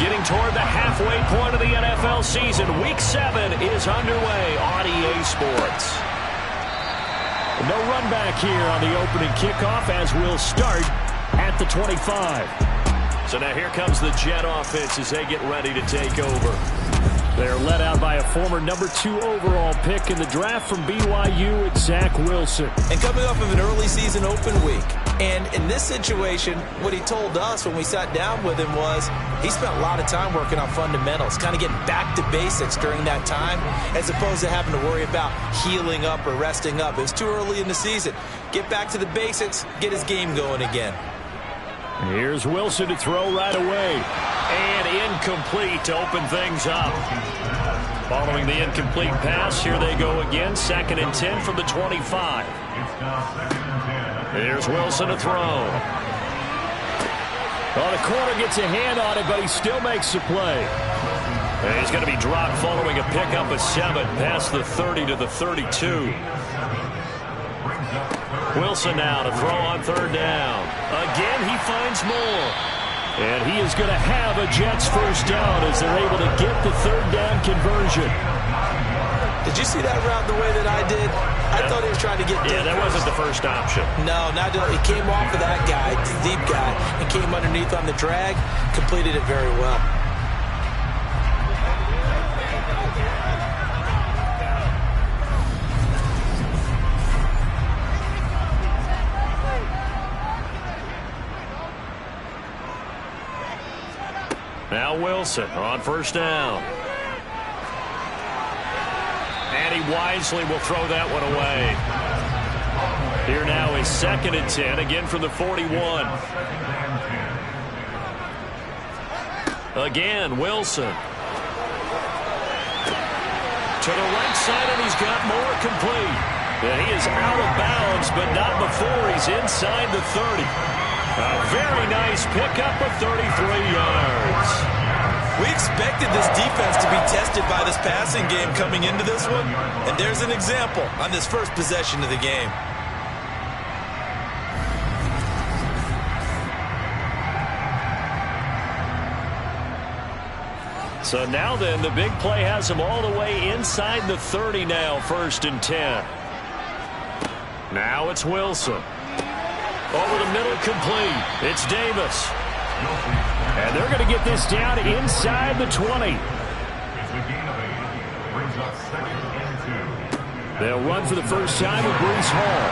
Getting toward the halfway point of the NFL season. Week 7 is underway on EA Sports. No run back here on the opening kickoff as we'll start at the 25. So now here comes the Jet offense as they get ready to take over. They're led out by a former number 2 overall pick in the draft from BYU, it's Zach Wilson. And coming off of an early season open week. And in this situation, what he told us when we sat down with him was he spent a lot of time working on fundamentals, kind of getting back to basics during that time, as opposed to having to worry about healing up or resting up. It was too early in the season. Get back to the basics, get his game going again. Here's Wilson to throw right away. And incomplete to open things up. Following the incomplete pass, here they go again. 2nd and 10 from the 25. Here's Wilson to throw. Well, the corner gets a hand on it, but he still makes the play. And he's going to be dropped following a pickup of 7 past the 30 to the 32. Wilson now to throw on 3rd down. Again, he finds more. And he is going to have a Jets first down as they're able to get the 3rd down conversion. Did you see that route the way that I did? I thought he was trying to get deep. Yeah, that wasn't the first option. No, not he came off of that guy, the deep guy, and came underneath on the drag, completed it very well. Now Wilson on 1st down. And he wisely will throw that one away. Here now is 2nd and 10, again from the 41. Again, Wilson. To the right side, and he's got more complete. And he is out of bounds, but not before he's inside the 30. A very nice pickup of 33 yards. We expected this defense to be tested by this passing game coming into this one, and there's an example on this first possession of the game. So now then, the big play has him all the way inside the 30 now, 1st and 10. Now it's Wilson. Over the middle, complete. It's Davis. And they're going to get this down inside the 20. They'll run for the first time with Breece Hall.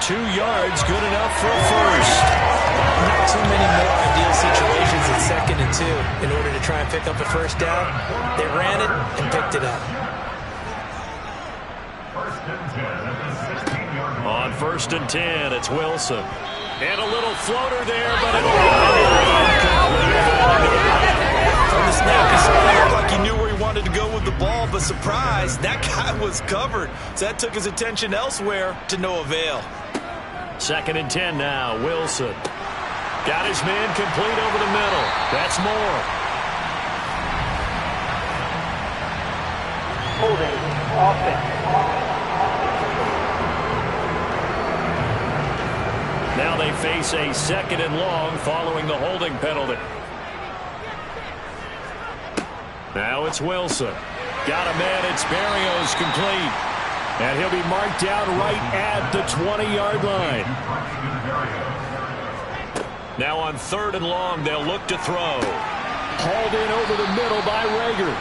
2 yards, good enough for a first. Not too many more ideal situations in 2nd and 2 in order to try and pick up a first down. They ran it and picked it up. On 1st and 10, it's Wilson. And a little floater there, but it'll From the snap, he certainly looked like he knew where he wanted to go with the ball, but surprise, that guy was covered. So that took his attention elsewhere to no avail. 2nd and 10 now, Wilson. Got his man complete over the middle. That's more. Holding offense. Now they face a 2nd and long following the holding penalty. Now it's Wilson. Got a man. It's Berrios complete. And he'll be marked down right at the 20-yard line. Now on 3rd and long, they'll look to throw. Hauled in over the middle by Rager.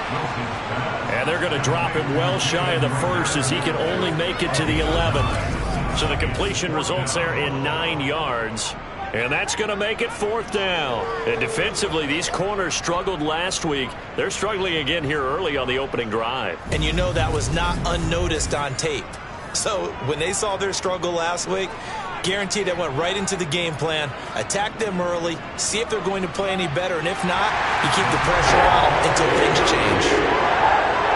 And they're going to drop him well shy of the first as he can only make it to the 11th. So the completion results there in 9 yards. And that's going to make it 4th down. And defensively, these corners struggled last week. They're struggling again here early on the opening drive. And you know that was not unnoticed on tape. So when they saw their struggle last week, guaranteed they went right into the game plan, attack them early, see if they're going to play any better. And if not, you keep the pressure on them until things change.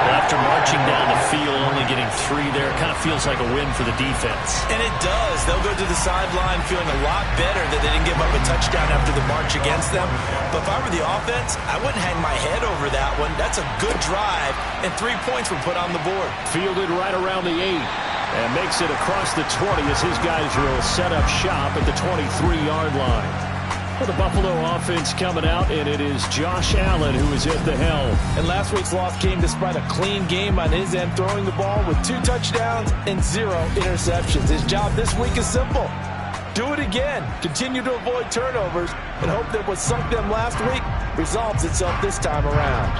Well, after marching down the field, only getting 3 there, it kind of feels like a win for the defense. And it does. They'll go to the sideline feeling a lot better that they didn't give up a touchdown after the march against them. But if I were the offense, I wouldn't hang my head over that one. That's a good drive, and 3 points were put on the board. Fielded right around the 8. And makes it across the 20 as his guys will set up shop at the 23-yard line. Well, the Buffalo offense coming out, and it is Josh Allen who is at the helm. And last week's loss came despite a clean game on his end, throwing the ball with 2 touchdowns and 0 interceptions. His job this week is simple. Do it again. Continue to avoid turnovers and hope that what sunk them last week resolves itself this time around.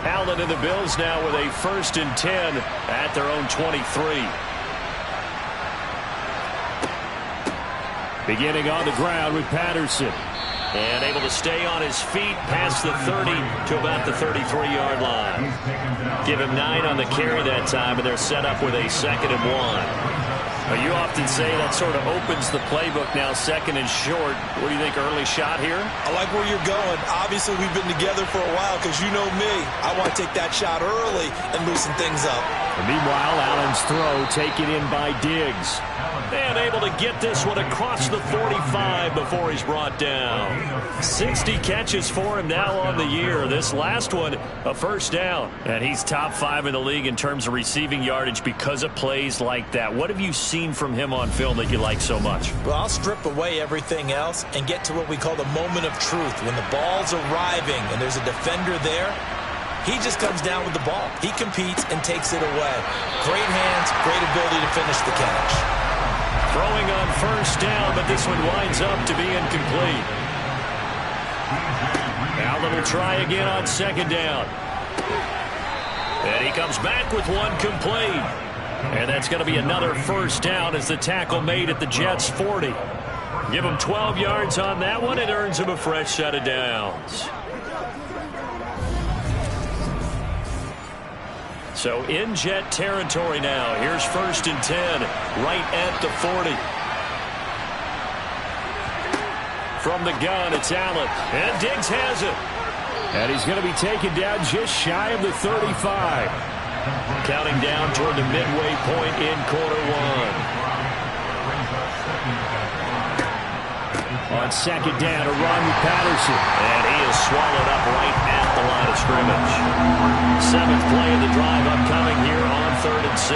Allen and the Bills now with a 1st and 10 at their own 23. Beginning on the ground with Patterson. And able to stay on his feet past the 30 to about the 33-yard line. Give him 9 on the carry that time, and they're set up with a 2nd and 1. You often say that sort of opens the playbook now, 2nd and short. What do you think, early shot here? I like where you're going. Obviously, we've been together for a while because you know me. I want to take that shot early and loosen things up. And meanwhile, Allen's throw taken in by Diggs. And able to get this one across the 45 before he's brought down. 60 catches for him now on the year. This last one, a 1st down. And he's top 5 in the league in terms of receiving yardage because of plays like that. What have you seen from him on film that you like so much? Well, I'll strip away everything else and get to what we call the moment of truth. When the ball's arriving and there's a defender there, he just comes down with the ball. He competes and takes it away. Great hands, great ability to finish the catch. Throwing on 1st down, but this one winds up to be incomplete. Allen will try again on 2nd down. And he comes back with one complete. And that's going to be another 1st down as the tackle made at the Jets' 40. Give him 12 yards on that one. It earns him a fresh set of downs. So in Jet territory now. Here's 1st and 10 right at the 40. From the gun, it's Allen. And Diggs has it. And he's going to be taken down just shy of the 35. Counting down toward the midway point in quarter 1. On 2nd down, a run with Patterson. And he is swallowed up right at the line of scrimmage. 7th play of the drive upcoming here on 3rd and 6.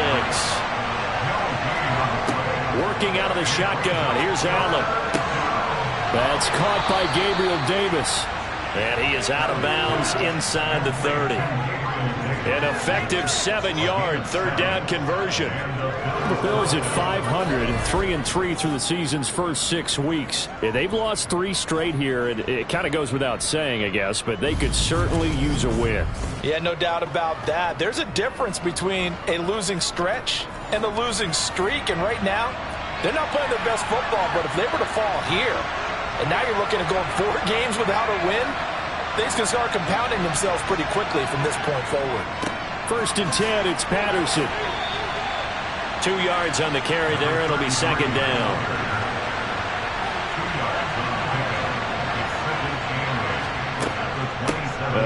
Working out of the shotgun. Here's Allen. That's caught by Gabriel Davis. And he is out of bounds inside the 30. An effective 7-yard 3rd down conversion. The Bills at 500, 3-3 through the season's first 6 weeks. They've lost 3 straight here, and it kind of goes without saying, I guess, but they could certainly use a win. Yeah, no doubt about that. There's a difference between a losing stretch and a losing streak, and right now, they're not playing their best football, but if they were to fall here, and now you're looking at going 4 games without a win, things can start compounding themselves pretty quickly from this point forward. 1st and 10, it's Patterson. 2 yards on the carry there. It'll be 2nd down.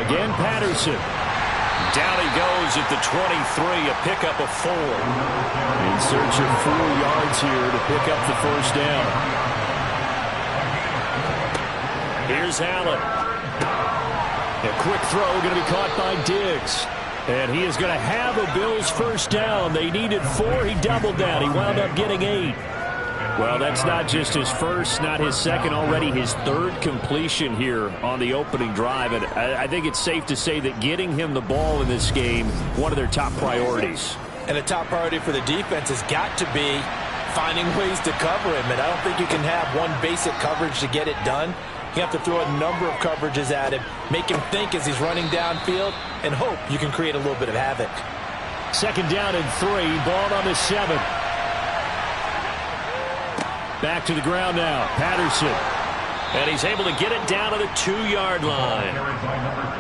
Again, Patterson. Down he goes at the 23, a pickup of 4. In search of 4 yards here to pick up the 1st down. Here's Allen. A quick throw going to be caught by Diggs. And he is going to have a Bills 1st down. They needed 4. He doubled that. He wound up getting 8. Well, that's not just his first, not his second, already his 3rd completion here on the opening drive. And I think it's safe to say that getting him the ball in this game, one of their top priorities. And a top priority for the defense has got to be finding ways to cover him. And I don't think you can have one basic coverage to get it done. You have to throw a number of coverages at him, make him think as he's running downfield, and hope you can create a little bit of havoc. 2nd down and 3, ball on the 7. Back to the ground now, Patterson. And he's able to get it down to the 2-yard line.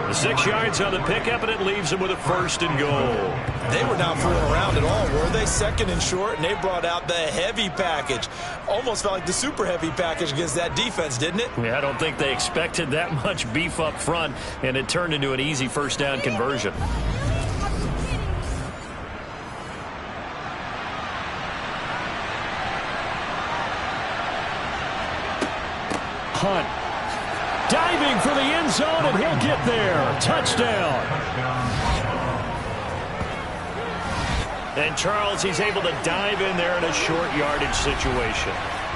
The 6 yards on the pickup, and it leaves him with a 1st and goal. They were not fooling around at all, were they? 2nd and short, and they brought out the heavy package. Almost felt like the super heavy package against that defense, didn't it? Yeah, I don't think they expected that much beef up front, and it turned into an easy 1st down conversion. Hunt. Diving for the end zone, and he'll get there. Touchdown. And Charles, he's able to dive in there in a short yardage situation.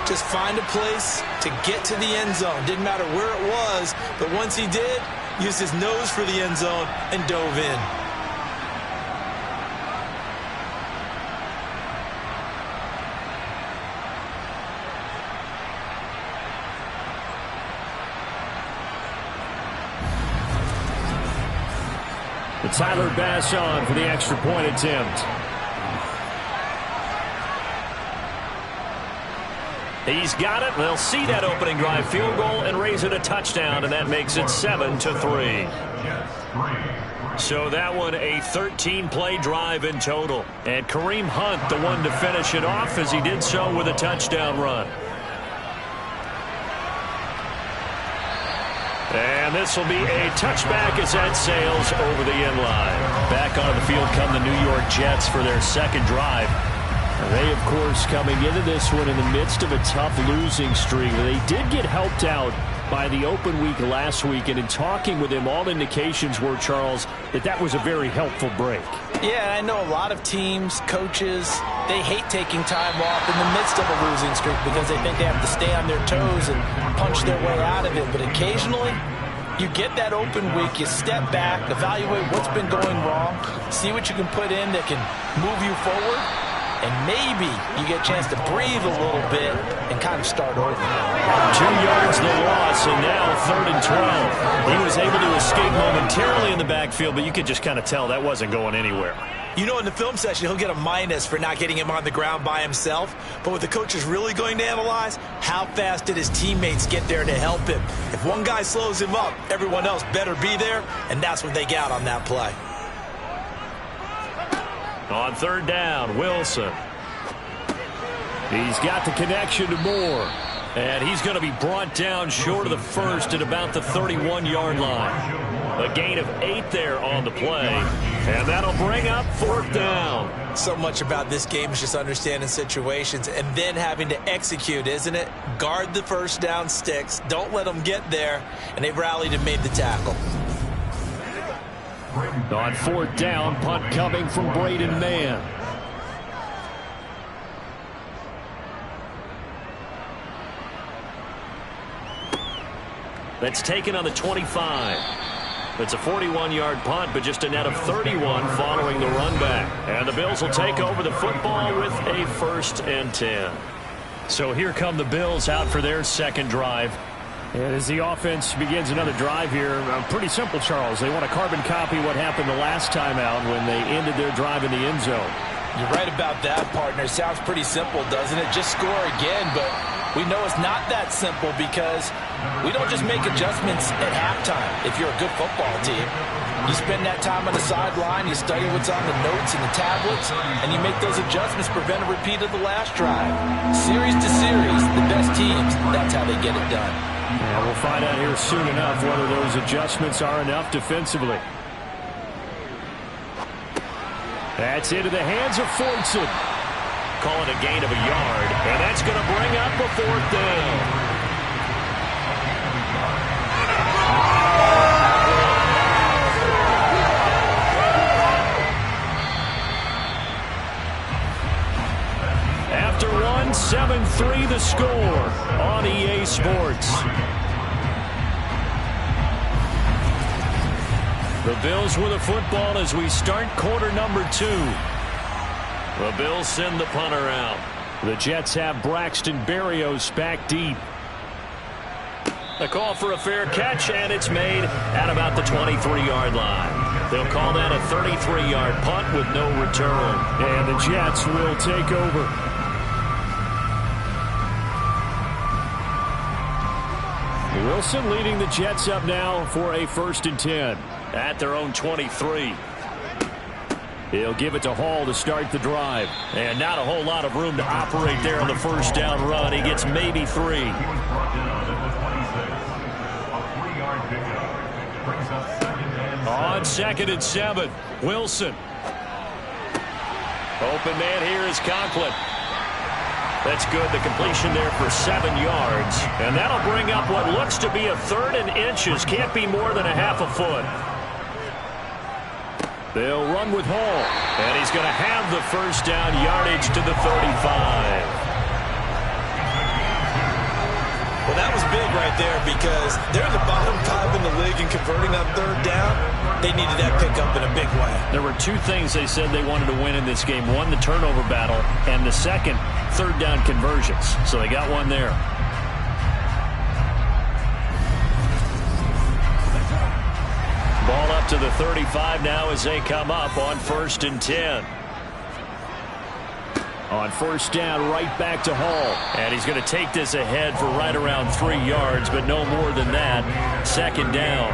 just find a place to get to the end zone. Didn't matter where it was, but once he did, used his nose for the end zone and dove in. Tyler Bass on for the extra point attempt. He's got it. They'll see that opening drive field goal and raise it a touchdown, and that makes it 7-3. So that one a 13-play drive in total. And Kareem Hunt, the one to finish it off, as he did so with a touchdown run. And this will be a touchback as that sails over the end line. Back onto the field come the New York Jets for their second drive. They, of course, coming into this one in the midst of a tough losing streak. They did get helped out by the open week last week, and in talking with him, all indications were, Charles, that was a very helpful break. Yeah, I know a lot of teams, coaches, they hate taking time off in the midst of a losing streak because they think they have to stay on their toes and punch their way out of it. But occasionally, you get that open week, you step back, evaluate what's been going wrong, see what you can put in that can move you forward, and maybe you get a chance to breathe a little bit and kind of start over. 2 yards the loss, and now 3rd and 12. He was able to escape momentarily in the backfield, but you could just kind of tell that wasn't going anywhere. You know, in the film session, he'll get a minus for not getting him on the ground by himself. But what the coach is really going to analyze, how fast did his teammates get there to help him? If one guy slows him up, everyone else better be there, and that's what they got on that play. On 3rd down, Wilson. He's got the connection to Moore. And he's going to be brought down short of the first at about the 31-yard line. A gain of 8 there on the play. And that'll bring up 4th down. So much about this game is just understanding situations and then having to execute, isn't it? Guard the first down sticks. Don't let them get there. And they've rallied and made the tackle. On 4th down, punt coming from Braden Mann. That's taken on the 25. It's a 41-yard punt, but just a net of 31 following the run back. And the Bills will take over the football with a 1st and 10. So here come the Bills out for their second drive. And as the offense begins another drive here, pretty simple, Charles. They want to carbon copy what happened the last time out when they ended their drive in the end zone. You're right about that, partner. Sounds pretty simple, doesn't it? Just score again, but we know it's not that simple because we don't just make adjustments at halftime if you're a good football team. You spend that time on the sideline, you study what's on the notes and the tablets, and you make those adjustments, prevent a repeat of the last drive. Series to series, the best teams, that's how they get it done. Yeah, we'll find out here soon enough whether those adjustments are enough defensively. That's into the hands of Fortson. Call it a gain of a yard, and that's going to bring up a 4th down. After one, 7-3 the score on EA Sports. The Bills with the football as we start quarter number 2. The Bills send the punter out. The Jets have Braxton Berrios back deep. A call for a fair catch, and it's made at about the 23-yard line. They'll call that a 33-yard punt with no return. And the Jets will take over. Wilson leading the Jets up now for a 1st and 10 at their own 23. He'll give it to Hall to start the drive. And not a whole lot of room to operate there on the 1st down run. He gets maybe 3. On 2nd and 7, Wilson. Open man here is Conklin. That's good. The completion there for 7 yards. And that'll bring up what looks to be a 3rd and inches. Can't be more than a half a foot. They'll run with Hall. And he's going to have the 1st down, yardage to the 35. there because they're in the bottom 5 in the league in converting on third down. They needed that pickup in a big way. There were two things they said they wanted to win in this game. One, the turnover battle, and the second, third down conversions. So they got one there. Ball up to the 35 now as they come up on 1st and 10. On 1st down, right back to Hall. And he's going to take this ahead for right around 3 yards, but no more than that. 2nd down.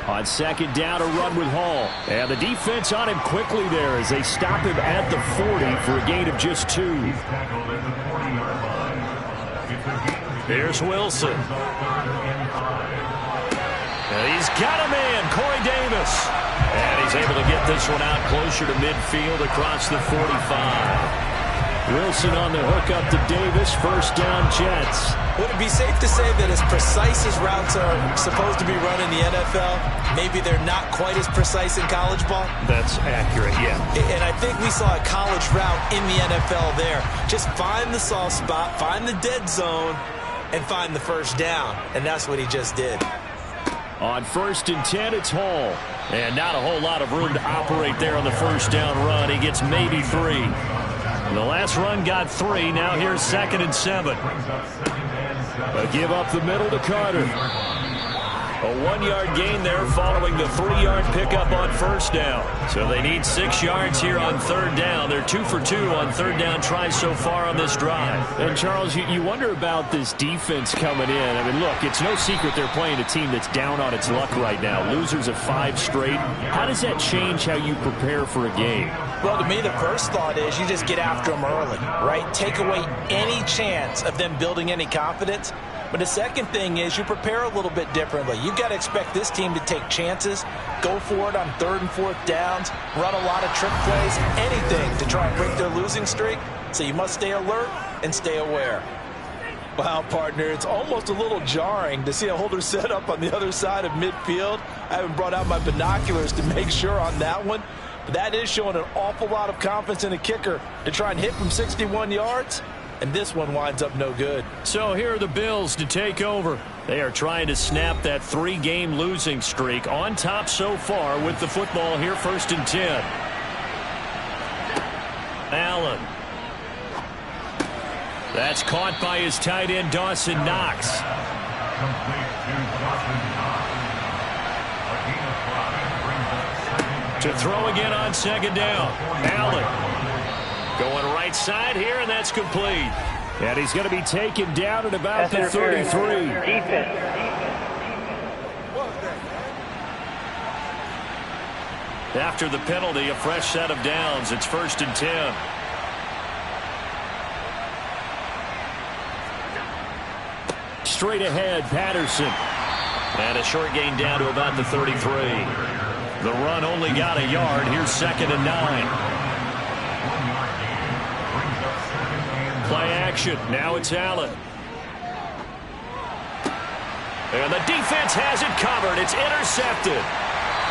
On 2nd down, a run with Hall. And the defense on him quickly there as they stop him at the 40 for a gain of just 2. Here's Wilson. And he's got him in, Corey Davis. And he's able to get this one out closer to midfield across the 45. Wilson on the hook up to Davis. 1st down, Jets. Would it be safe to say that as precise as routes are supposed to be run in the NFL, maybe they're not quite as precise in college ball? That's accurate, yeah. And I think we saw a college route in the NFL there. Just find the soft spot, find the dead zone, and find the 1st down. And that's what he just did. On 1st and 10, it's Hall. And not a whole lot of room to operate there on the 1st down run. He gets maybe 3. The last run got 3. Now here's 2nd and 7. But give up the middle to Carter. A 1-yard gain there following the 3-yard pickup on 1st down. So they need 6 yards here on 3rd down. They're 2 for 2 on 3rd down tries so far on this drive. And Charles, you wonder about this defense coming in. I mean, look, it's no secret they're playing a team that's down on its luck right now. Losers of 5 straight. How does that change how you prepare for a game? Well, to me, the first thought is you just get after them early, right? Take away any chance of them building any confidence. But the second thing is you prepare a little bit differently. You've got to expect this team to take chances, go for it on 3rd and 4th downs, run a lot of trick plays, anything to try and break their losing streak. So you must stay alert and stay aware. Wow, partner, it's almost a little jarring to see a holder set up on the other side of midfield. I haven't brought out my binoculars to make sure on that one. But that is showing an awful lot of confidence in a kicker to try and hit from 61 yards. And this one winds up no good. So here are the Bills to take over. They are trying to snap that 3-game losing streak. On top so far with the football here, 1st and 10. Allen. That's caught by his tight end, Dawson Knox. To throw again on 2nd down. Allen. Going right side here, and that's complete. And he's going to be taken down at about the 33. Defense. After the penalty, a fresh set of downs. It's 1st and 10. Straight ahead, Patterson. And a short gain down to about the 33. The run only got a yard. Here's 2nd and 9. Play action. Now it's Allen. And the defense has it covered. It's intercepted.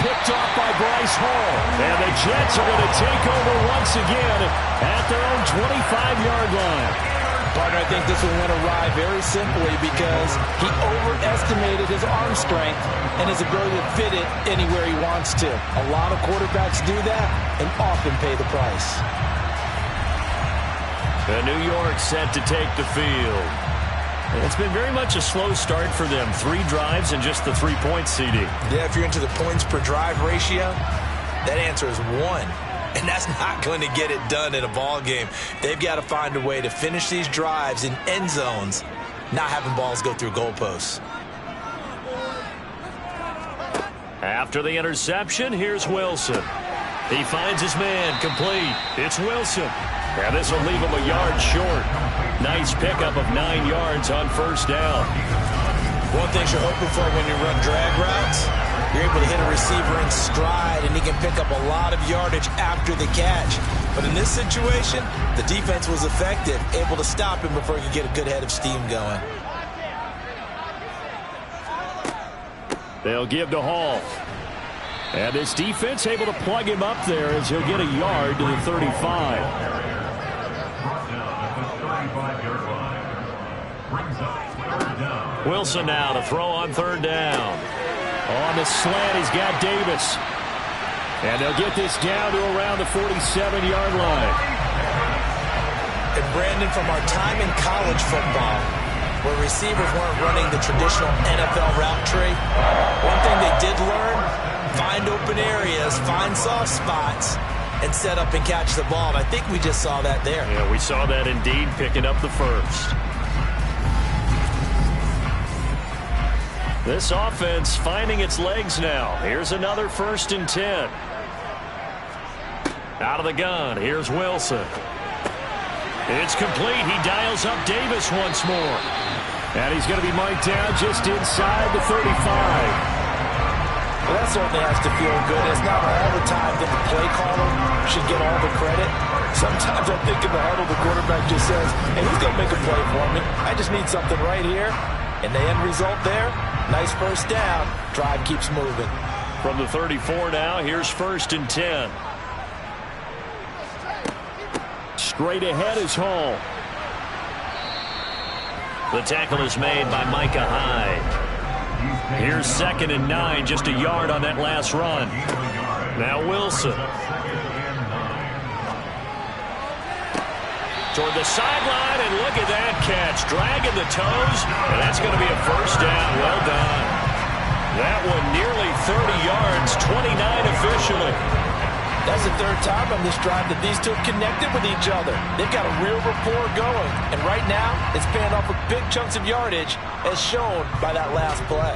Picked off by Bryce Hall. And the Jets are going to take over once again at their own 25-yard line. Partner, I think this one went awry very simply because he overestimated his arm strength and his ability to fit it anywhere he wants to. A lot of quarterbacks do that and often pay the price. And New York set to take the field. It's been very much a slow start for them. 3 drives and just the 3-point CD. Yeah, if you're into the points per drive ratio, that answer is 1. And that's not going to get it done in a ball game. They've got to find a way to finish these drives in end zones, not having balls go through goalposts. After the interception, here's Wilson. He finds his man complete. It's Wilson. And this will leave him a yard short. Nice pickup of 9 yards on 1st down. One thing you're hoping for when you run drag routes, you're able to hit a receiver in stride, and he can pick up a lot of yardage after the catch. But in this situation, the defense was effective, able to stop him before he could get a good head of steam going. They'll give to Hall. And this defense able to plug him up there as he'll get a yard to the 35. Wilson now to throw on third down. On the slant, he's got Davis. And they'll get this down to around the 47-yard line. And Brandon, from our time in college football, where receivers weren't running the traditional NFL route tree, one thing they did learn, find open areas, find soft spots, and set up and catch the ball. And I think we just saw that there. Yeah, we saw that indeed, picking up the first. This offense finding its legs now. Here's another 1st and 10. Out of the gun, here's Wilson. It's complete. He dials up Davis once more. And he's going to be marked down just inside the 35. Well, that certainly has to feel good. It's not all the time that the play caller should get all the credit. Sometimes I think in the huddle, the quarterback just says, hey, who's going to make a play for me? I just need something right here. And the end result there, nice first down. Drive keeps moving. From the 34 now, here's 1st and 10. Straight ahead is Hall. The tackle is made by Micah Hyde. Here's 2nd and 9, just a yard on that last run. Now Wilson. Toward the sideline, and look at that catch. Dragging the toes, and that's going to be a first down. Well done. That one nearly 30 yards, 29 officially. That's the 3rd time on this drive that these two have connected with each other. They've got a real rapport going. And right now, it's paying off with big chunks of yardage, as shown by that last play.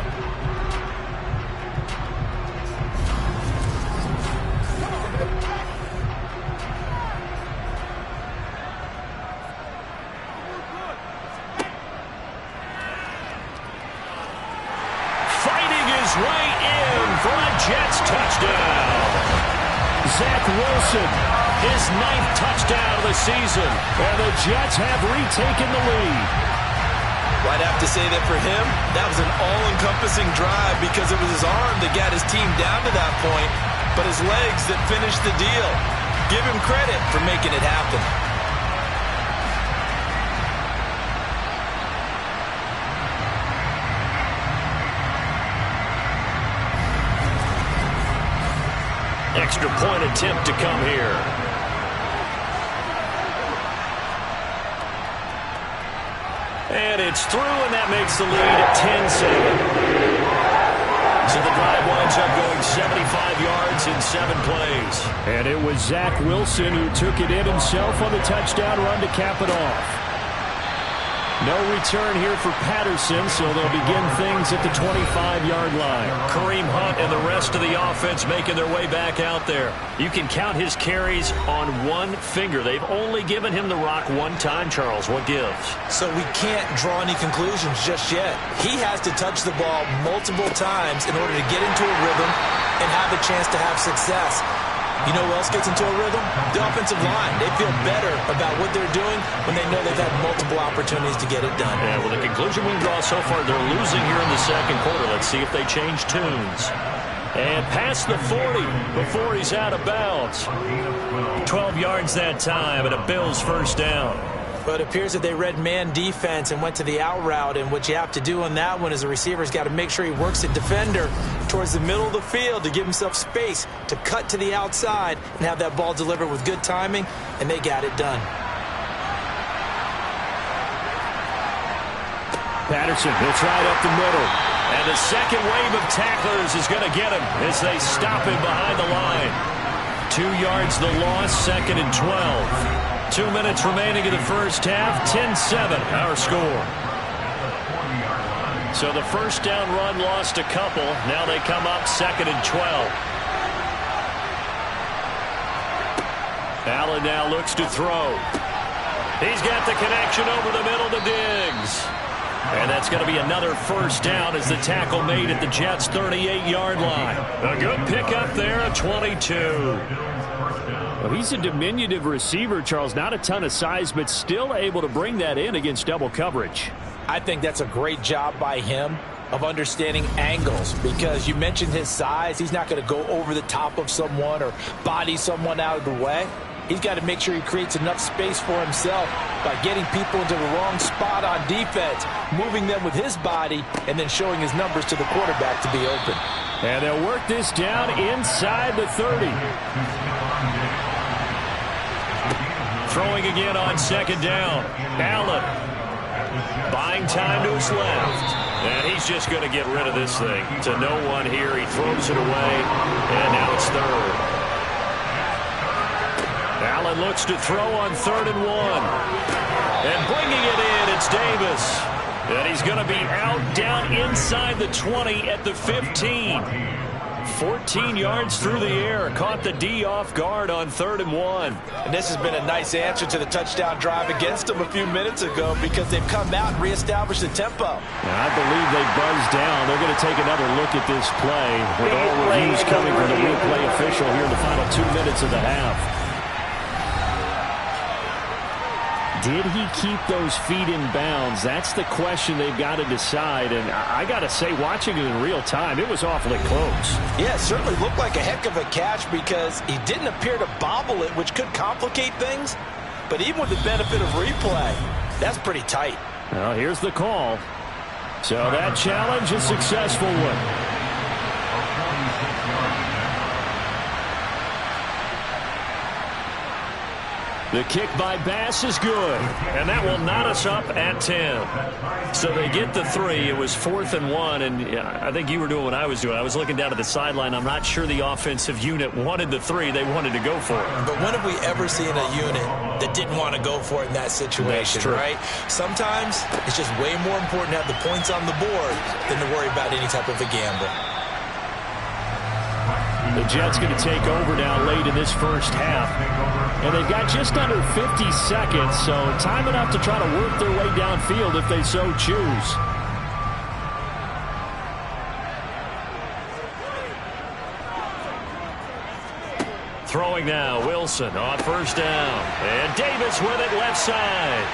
Fighting his way in for a Jets touchdown. Zach Wilson, his 9th touchdown of the season, and the Jets have retaken the lead. Well, I'd have to say that for him, that was an all-encompassing drive because it was his arm that got his team down to that point, but his legs that finished the deal. Give him credit for making it happen. Extra point attempt to come here. And it's through, and that makes the lead 10-7. So the drive winds up going 75 yards in 7 plays. And it was Zach Wilson who took it in himself on the touchdown run to cap it off. No return here for Patterson, so they'll begin things at the 25-yard line. Kareem Hunt and the rest of the offense making their way back out there. You can count his carries on one finger. They've only given him the rock one time, Charles. What gives? So we can't draw any conclusions just yet. He has to touch the ball multiple times in order to get into a rhythm and have a chance to have success. You know who else gets into a rhythm? The offensive line. They feel better about what they're doing when they know they've had multiple opportunities to get it done. Yeah, well, the conclusion we draw so far, they're losing here in the 2nd quarter. Let's see if they change tunes. And past the 40 before he's out of bounds. 12 yards that time, and a Bills first down. But it appears that they read man defense and went to the out route, and what you have to do on that one is the receiver's got to make sure he works the defender towards the middle of the field to give himself space to cut to the outside and have that ball delivered with good timing, and they got it done. Patterson, he'll try it up the middle. And the second wave of tacklers is going to get him as they stop him behind the line. 2 yards the loss, 2nd and 12. 2 minutes remaining in the first half, 10-7 our score. So the first down run lost a couple. Now they come up 2nd and 12. Allen now looks to throw. He's got the connection over the middle to Diggs. And that's going to be another first down as the tackle made at the Jets' 38-yard line. A good pickup there, a 22. Well, he's a diminutive receiver, Charles. Not a ton of size, but still able to bring that in against double coverage. I think that's a great job by him. of understanding angles, because you mentioned his size. He's not going to go over the top of someone or body someone out of the way. He's got to make sure he creates enough space for himself by getting people into the wrong spot on defense, moving them with his body, and then showing his numbers to the quarterback to be open. And they'll work this down inside the 30. Throwing again on second down. Allen buying time to his left. And he's just going to get rid of this thing. To no one here. He throws it away. And now it's third. Allen looks to throw on 3rd and 1. And bringing it in, it's Davis. And he's going to be out down inside the 20 at the 15. 14 yards through the air. Caught the D off guard on 3rd and 1. And this has been a nice answer to the touchdown drive against them a few minutes ago, because they've come out and reestablished the tempo. Now, I believe they buzzed down. They're going to take another look at this play with all reviews coming from the replay official here in the final 2 minutes of the half. Did he keep those feet in bounds? That's the question they've got to decide. And I got to say, watching it in real time, it was awfully close. Yeah, it certainly looked like a heck of a catch, because he didn't appear to bobble it, which could complicate things. But even with the benefit of replay, that's pretty tight. Well, here's the call. So that challenge, a successful one. The kick by Bass is good, and that will knot us up at 10. So they get the 3. It was 4th and 1, and I think you were doing what I was doing. I was looking down at the sideline. I'm not sure the offensive unit wanted the 3. They wanted to go for it. But when have we ever seen a unit that didn't want to go for it in that situation, right? Sometimes it's just way more important to have the points on the board than to worry about any type of a gamble. The Jets going to take over now late in this first half. And they've got just under 50 seconds, so time enough to try to work their way downfield if they so choose. Throwing now, Wilson on 1st down. And Davis with it left side.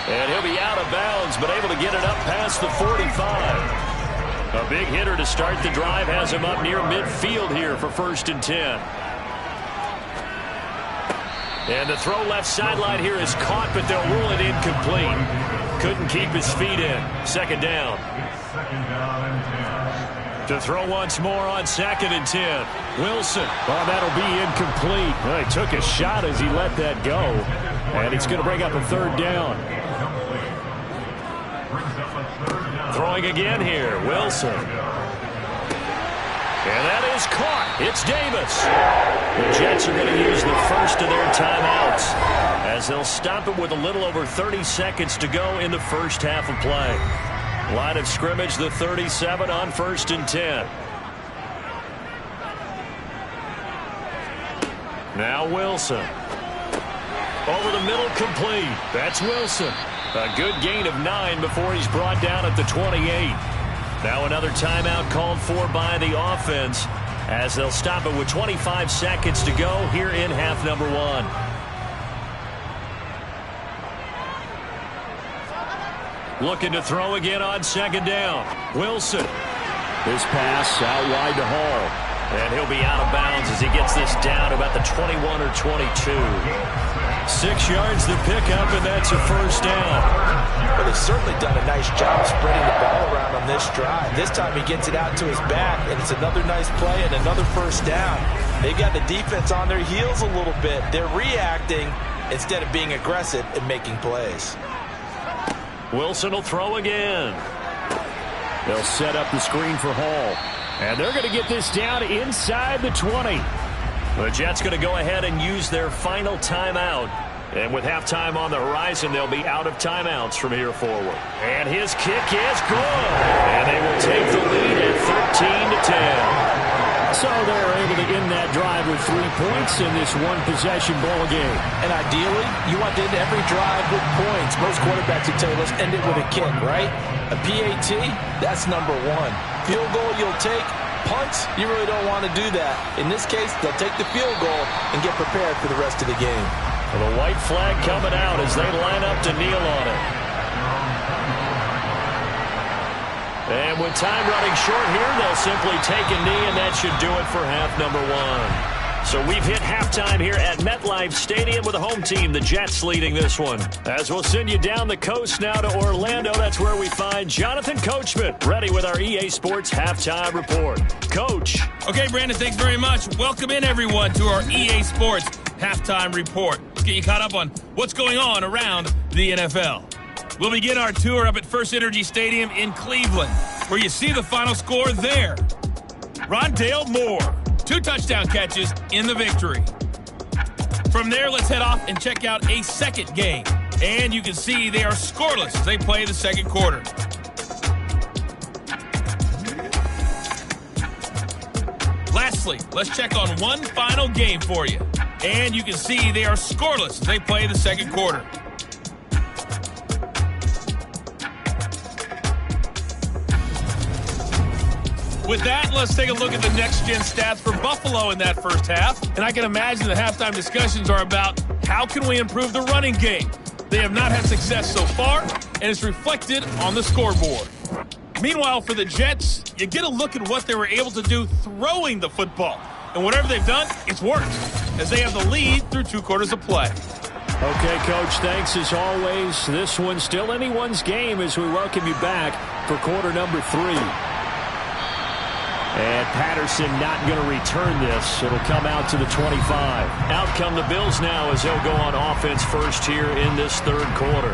And he'll be out of bounds, but able to get it up past the 45. A big hitter to start the drive has him up near midfield here for 1st and 10. And the throw left sideline here is caught, but they'll rule it incomplete. Couldn't keep his feet in. 2nd down. To throw once more on 2nd and 10. Wilson. Well, that'll be incomplete. Well, he took a shot as he let that go. And it's going to bring up a 3rd down. Throwing again here, Wilson. And that is caught. It's Davis. The Jets are going to use the first of their timeouts as they'll stop it with a little over 30 seconds to go in the first half of play. Line of scrimmage, the 37 on 1st and 10. Now Wilson. Over the middle, complete. That's Wilson. A good gain of 9 before he's brought down at the 28. Now another timeout called for by the offense as they'll stop it with 25 seconds to go here in half number 1. Looking to throw again on 2nd down. Wilson. This pass out wide to Hall. And he'll be out of bounds as he gets this down about the 21 or 22. 6 yards to pick up, and that's a 1st down. But they've certainly done a nice job spreading the ball around on this drive. This time he gets it out to his back, and it's another nice play and another 1st down. They've got the defense on their heels a little bit. They're reacting instead of being aggressive and making plays. Wilson will throw again. They'll set up the screen for Hall. And they're going to get this down inside the 20. The Jets going to go ahead and use their final timeout. And with halftime on the horizon, they'll be out of timeouts from here forward. And his kick is good. And they will take the lead at 13-10. So they're able to end that drive with 3 points in this one-possession ball game. And ideally, you want to end every drive with points. Most quarterbacks would tell you, let's end it with a kick, right? A PAT, that's number 1. Field goal you'll take. Punts, you really don't want to do that. In this case, they'll take the field goal and get prepared for the rest of the game. Well, the white flag coming out as they line up to kneel on it. And with time running short here, they'll simply take a knee, and that should do it for half number one. So we've hit halftime here at MetLife Stadium with the home team, the Jets, leading this one. As we'll send you down the coast now to Orlando, that's where we find Jonathan Coachman, ready with our EA Sports Halftime Report. Coach. Okay, Brandon, thanks very much. Welcome in, everyone, to our EA Sports Halftime Report. Let's get you caught up on what's going on around the NFL. We'll begin our tour up at First Energy Stadium in Cleveland, where you see the final score there. Rondale Moore, 2 touchdown catches in the victory. From there, let's head off and check out a second game. And you can see they are scoreless as they play the second quarter. Lastly, let's check on one final game for you. And you can see they are scoreless as they play the second quarter. With that, let's take a look at the next-gen stats for Buffalo in that first half. And I can imagine the halftime discussions are about how can we improve the running game. They have not had success so far, and it's reflected on the scoreboard. Meanwhile, for the Jets, you get a look at what they were able to do throwing the football. And whatever they've done, it's worked, as they have the lead through 2 quarters of play. Okay, Coach, thanks as always. This one's still anyone's game as we welcome you back for quarter number 3. And Patterson not going to return this. It'll come out to the 25. Out come the Bills now as they'll go on offense first here in this third quarter.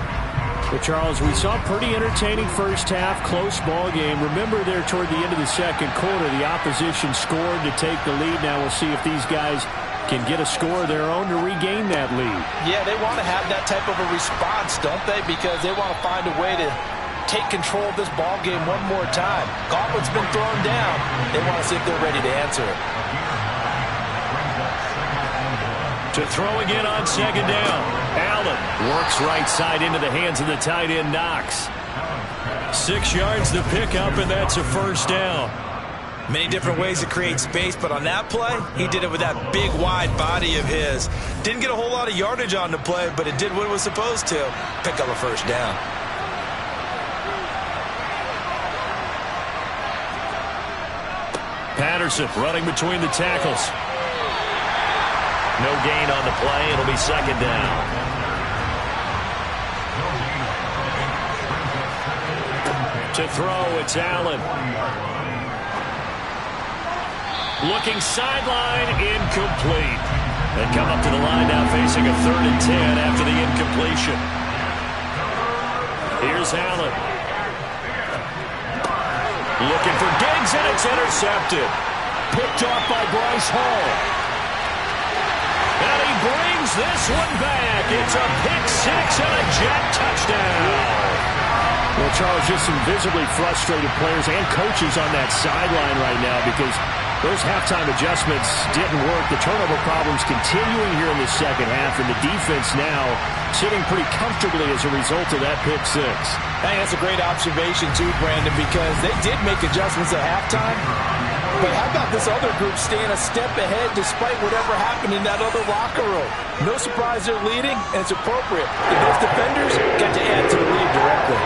But, Charles, we saw a pretty entertaining first half, close ball game. Remember there toward the end of the second quarter, the opposition scored to take the lead. Now we'll see if these guys can get a score of their own to regain that lead. Yeah, they want to have that type of a response, don't they? Because they want to find a way to take control of this ball game one more time. Gauntlet's been thrown down. They want to see if they're ready to answer it. To throw again on second down. Allen works right side into the hands of the tight end, Knox. 6 yards to pick up, and that's a first down. Many different ways to create space, but on that play, he did it with that big, wide body of his. Didn't get a whole lot of yardage on the play, but it did what it was supposed to. Pick up a first down. Patterson running between the tackles. No gain on the play. It'll be second down. To throw, it's Allen. Looking sideline, incomplete. They come up to the line now facing a 3rd and 10 after the incompletion. Here's Allen. Looking for Diggs, and it's intercepted. Picked off by Bryce Hall. And he brings this one back. It's a pick 6 and a Jet touchdown. Well, Charles, just some visibly frustrated players and coaches on that sideline right now because those halftime adjustments didn't work. The turnover problems continuing here in the second half, and the defense now sitting pretty comfortably as a result of that pick 6. Hey, that's a great observation, too, Brandon, because they did make adjustments at halftime. But how about this other group staying a step ahead despite whatever happened in that other locker room? No surprise they're leading, and it's appropriate. And those defenders got to add to the lead directly.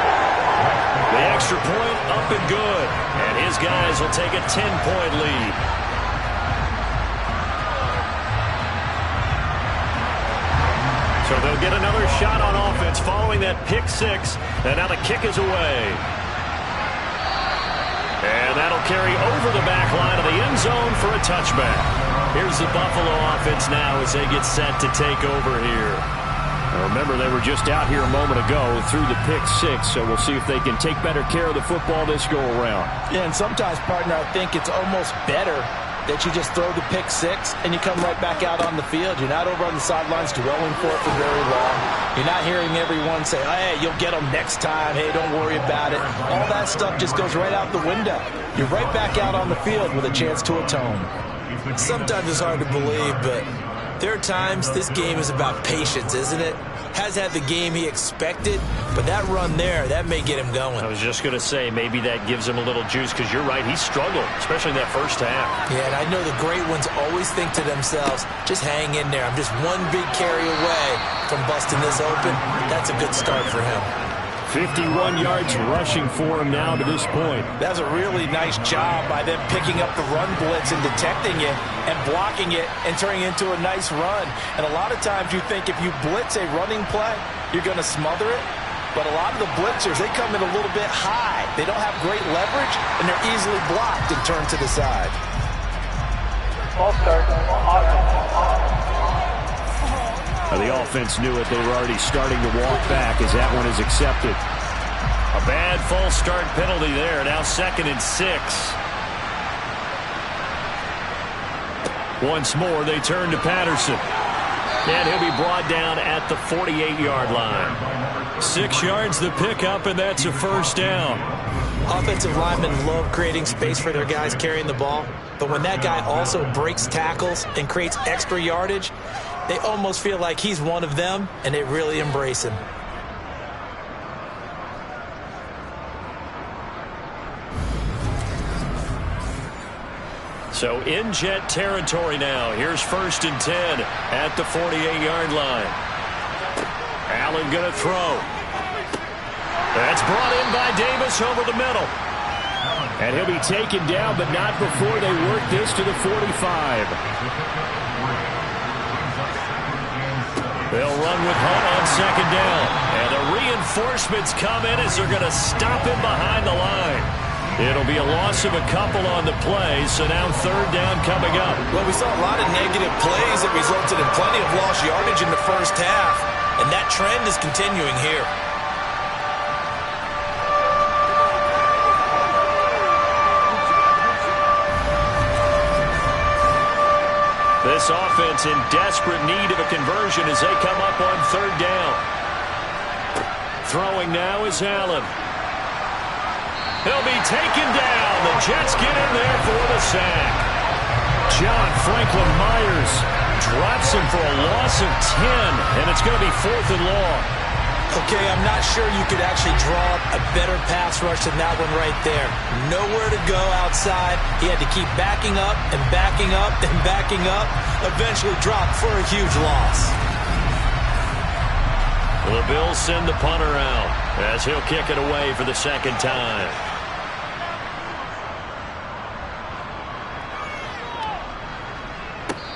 The extra point up and good. And his guys will take a 10-point lead. So they'll get another shot on offense following that pick 6. And now the kick is away. And that'll carry over the back line of the end zone for a touchback. Here's the Buffalo offense now as they get set to take over here. Now remember, they were just out here a moment ago through the pick 6, so we'll see if they can take better care of the football this go-around. Yeah, and sometimes, partner, I think it's almost better that you just throw the pick 6 and you come right back out on the field. You're not over on the sidelines dwelling for it for very long. You're not hearing everyone say, hey, you'll get them next time. Hey, don't worry about it. All that stuff just goes right out the window. You're right back out on the field with a chance to atone. Sometimes it's hard to believe, but there are times this game is about patience, isn't it? Has had the game he expected, but that run there, that may get him going. I was just going to say, maybe that gives him a little juice, because you're right, he struggled, especially in that first half. Yeah, and I know the great ones always think to themselves, just hang in there. I'm just one big carry away from busting this open. That's a good start for him. 51 yards rushing for him now to this point. That's a really nice job by them picking up the run blitz and detecting it and blocking it and turning it into a nice run. And a lot of times you think if you blitz a running play, you're going to smother it. But a lot of the blitzers, they come in a little bit high. They don't have great leverage, and they're easily blocked and turned to the side. Ball start. The offense knew it. They were already starting to walk back as that one is accepted. A bad false start penalty there. Now 2nd and 6. Once more, they turn to Patterson. And he'll be brought down at the 48-yard line. 6 yards the pickup, and that's a first down. Offensive linemen love creating space for their guys carrying the ball. But when that guy also breaks tackles and creates extra yardage, they almost feel like he's one of them, and they really embrace him. So in Jet territory now. Here's 1st and 10 at the 48-yard line. Allen going to throw. That's brought in by Davis over the middle. And he'll be taken down, but not before they work this to the 45. They'll run with Hunt on 2nd down. And the reinforcements come in as they're going to stop him behind the line. It'll be a loss of a couple on the play, so now 3rd down coming up. Well, we saw a lot of negative plays that resulted in plenty of lost yardage in the first half, and that trend is continuing here. This offense in desperate need of a conversion as they come up on 3rd down. Throwing now is Allen. He'll be taken down. The Jets get in there for the sack. John Franklin Myers drops him for a loss of 10, and it's going to be 4th and long. Okay, I'm not sure you could actually draw up a better pass rush than that one right there. Nowhere to go outside. He had to keep backing up and backing up and backing up. Eventually dropped for a huge loss. The Bills send the punter out as he'll kick it away for the 2nd time.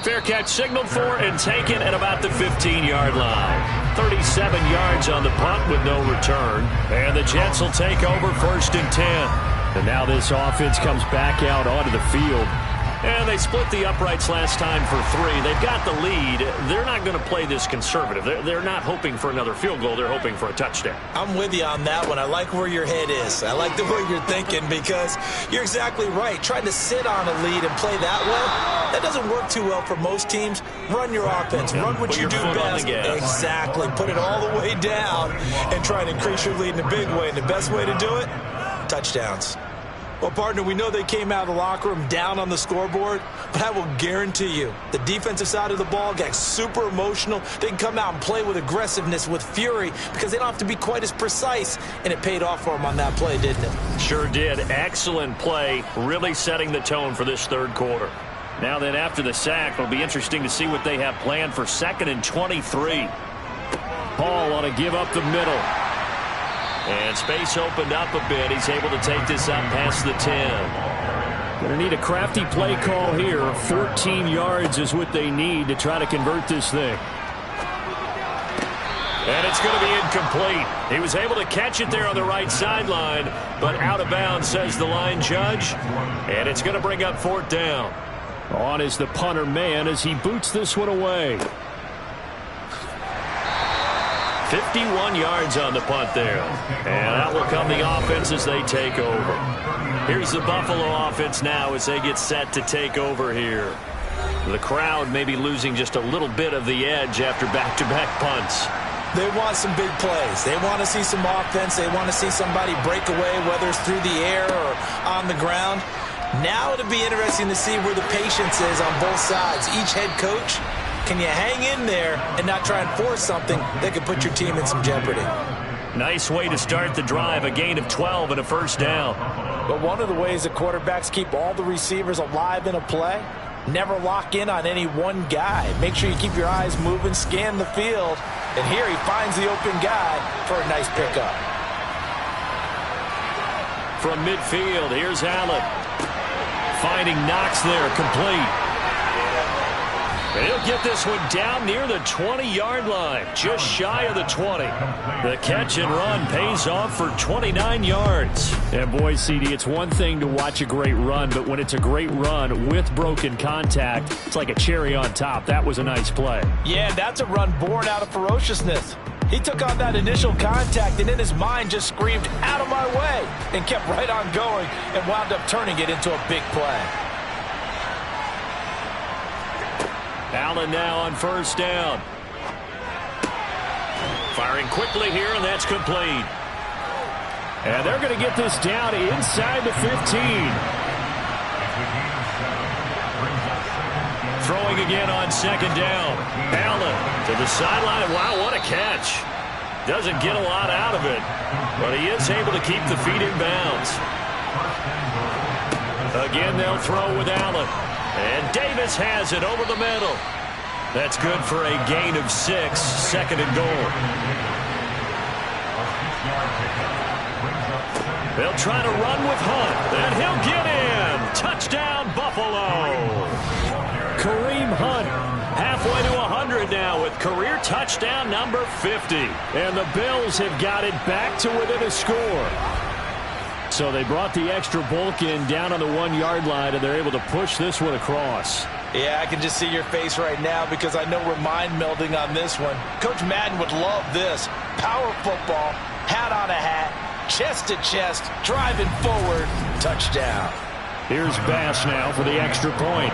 Fair catch signaled for and taken at about the 15-yard line. 37 yards on the punt with no return. And the Jets will take over 1st and 10. And now this offense comes back out onto the field. And they split the uprights last time for 3. They've got the lead. They're not going to play this conservative. They're not hoping for another field goal. They're hoping for a touchdown. I'm with you on that one. I like where your head is. I like the way you're thinking because you're exactly right. Trying to sit on a lead and play that way, that doesn't work too well for most teams. Run your offense. Run what you do best. Exactly. Put it all the way down and try and increase your lead in a big way. And the best way to do it, touchdowns. Well, partner, we know they came out of the locker room down on the scoreboard, but I will guarantee you the defensive side of the ball got super emotional. They can come out and play with aggressiveness, with fury, because they don't have to be quite as precise, and it paid off for them on that play, didn't it? Sure did. Excellent play, really setting the tone for this 3rd quarter. Now then, after the sack, it'll be interesting to see what they have planned for 2nd and 23. Paul on a give up the middle. And space opened up a bit. He's able to take this up past the 10. Going to need a crafty play call here. 14 yards is what they need to try to convert this thing. And it's going to be incomplete. He was able to catch it there on the right sideline, but out of bounds, says the line judge. And it's going to bring up 4th down. On is the punter man as he boots this one away. 51 yards on the punt there. And out will come the offense as they take over. Here's the Buffalo offense now as they get set to take over here. The crowd may be losing just a little bit of the edge after back-to-back punts. They want some big plays. They want to see some offense. They want to see somebody break away, whether it's through the air or on the ground. Now it'll be interesting to see where the patience is on both sides. Each head coach, can you hang in there and not try and force something that could put your team in some jeopardy? Nice way to start the drive, a gain of 12 and a 1st down. But one of the ways that quarterbacks keep all the receivers alive in a play, never lock in on any one guy. Make sure you keep your eyes moving, scan the field, and here he finds the open guy for a nice pickup. from midfield. Here's Allen. Finding Knox there, complete. And he'll get this one down near the 20-yard line, just shy of the 20. The catch and run pays off for 29 yards. And boy, CD, it's one thing to watch a great run, but when it's a great run with broken contact, it's like a cherry on top. That was a nice play. Yeah, that's a run born out of ferociousness. He took on that initial contact and in his mind just screamed, "Out of my way," and kept right on going and wound up turning it into a big play. Allen now on first down. Firing quickly here, and that's complete. And they're going to get this down inside the 15. Throwing again on second down. Allen to the sideline. Wow, what a catch. Doesn't get a lot out of it, but he is able to keep the feet in bounds. Again, they'll throw with Allen. And Davis has it over the middle. That's good for a gain of 6, second and goal. They'll try to run with Hunt, and he'll get in. Touchdown, Buffalo. Kareem Hunt, halfway to 100 now with career touchdown number 50. And the Bills have got it back to within a score. So they brought the extra bulk in down on the 1-yard line, and they're able to push this one across. Yeah, I can just see your face right now because I know we're mind melding on this one. Coach Madden would love this. Power football, hat on a hat, chest to chest, driving forward, touchdown. Here's Bass now for the extra point.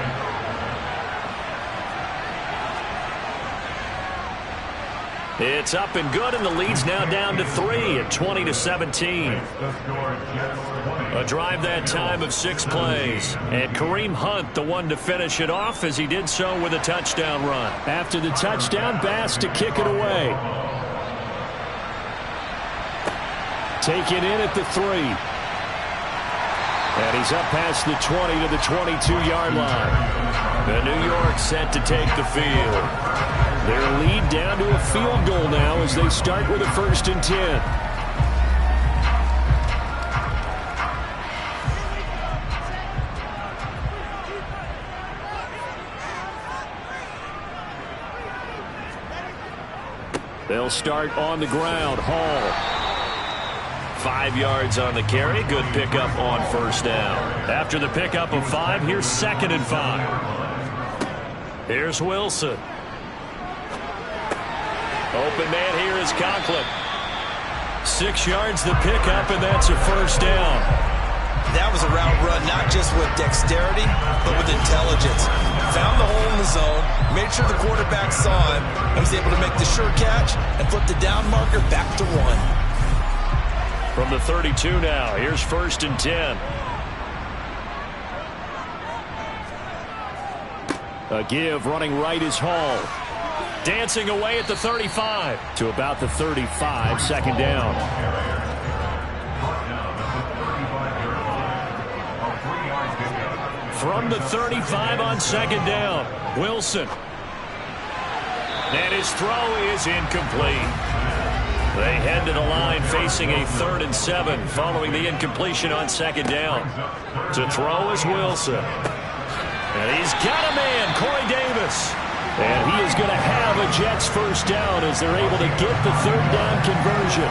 It's up and good, and the lead's now down to 3 at 20-17. A drive that time of 6 plays. And Kareem Hunt, the one to finish it off, as he did so with a touchdown run. After the touchdown, Bass to kick it away. Take it in at the 3. And he's up past the 20 to the 22-yard line. The New York set to take the field. Their lead down to a field goal now as they start with a 1st and 10. They'll start on the ground. Hall. 5 yards on the carry. Good pickup on first down. After the pickup of 5, here's 2nd and 5. Here's Wilson. Open man here is Conklin. 6 yards the pickup, and that's a first down. That was a route run, not just with dexterity, but with intelligence. Found the hole in the zone, made sure the quarterback saw him, and was able to make the sure catch and flip the down marker back to 1. From the 32 now, here's 1st and 10. A give running right is Hall. Dancing away at the 35. To about the 35, 2nd down. From the 35 on 2nd down, Wilson. And his throw is incomplete. They head to the line facing a 3rd and 7 following the incompletion on 2nd down. To throw is Wilson. And he's got a man, Corey Davis. And he is going to have a Jets 1st down as they're able to get the 3rd down conversion.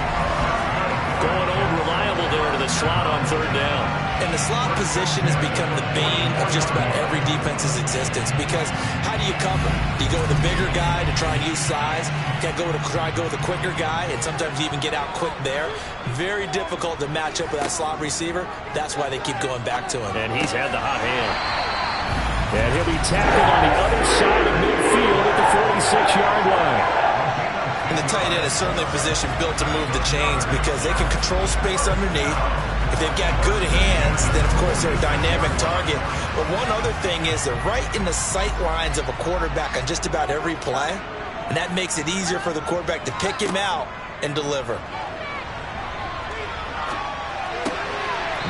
Going old reliable there to the slot on 3rd down. And the slot position has become the bane of just about every defense's existence because how do you cover? Do you go with a bigger guy to try and use size? You got to try to go with a quicker guy, and sometimes you even get out quick there. Very difficult to match up with that slot receiver. That's why they keep going back to him. And he's had the hot hand. And he'll be tackled on the other side of midfield at the 46-yard line. And the tight end is certainly a position built to move the chains because they can control space underneath. If they've got good hands, then, of course, they're a dynamic target. But one other thing is they're right in the sight lines of a quarterback on just about every play. And that makes it easier for the quarterback to pick him out and deliver.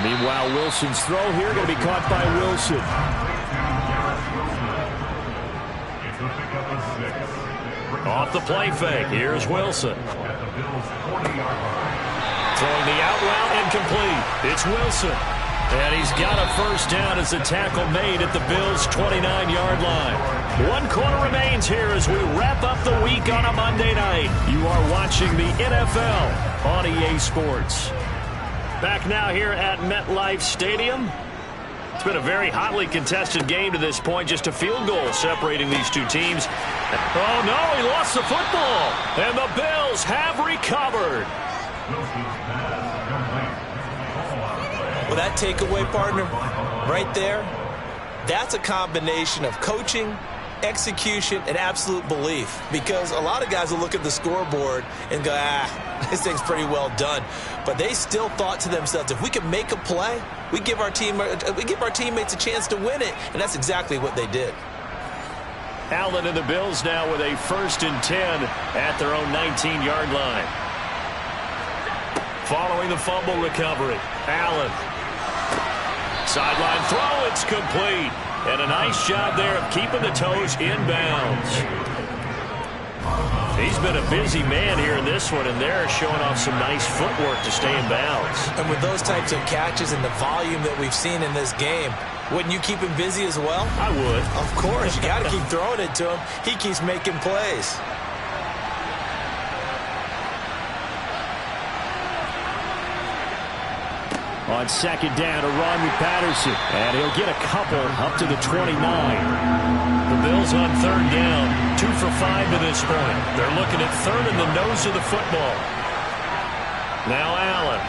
Meanwhile, Wilson's throw here going to be caught by Wilson. Off the play fake, here's Wilson. Throwing the out route incomplete. It's Wilson. And he's got a first down as the tackle made at the Bills' 29-yard line. 1 quarter remains here as we wrap up the week on a Monday night. You are watching the NFL on EA Sports. Back now here at MetLife Stadium. It's been a very hotly contested game to this point. Just a field goal separating these two teams. Oh, no, he lost the football. And the Bills have recovered. Well, that takeaway, partner, right there, that's a combination of coaching, execution, and absolute belief. Because a lot of guys will look at the scoreboard and go, this thing's pretty well done. But they still thought to themselves, if we can make a play, we give our teammates a chance to win it. And that's exactly what they did. Allen and the Bills now with a 1st and 10 at their own 19-yard line. Following the fumble recovery, Allen. Sideline throw, it's complete. And a nice job there of keeping the toes in bounds. He's been a busy man here in this one, and they're showing off some nice footwork to stay in bounds. And with those types of catches and the volume that we've seen in this game, wouldn't you keep him busy as well? I would. Of course. You got to keep throwing it to him. He keeps making plays. On 2nd down, a run with Patterson. And he'll get a couple up to the 29. The Bills on 3rd down. 2 for 5 to this point. They're looking at 3rd in the nose of the football. Now Allen.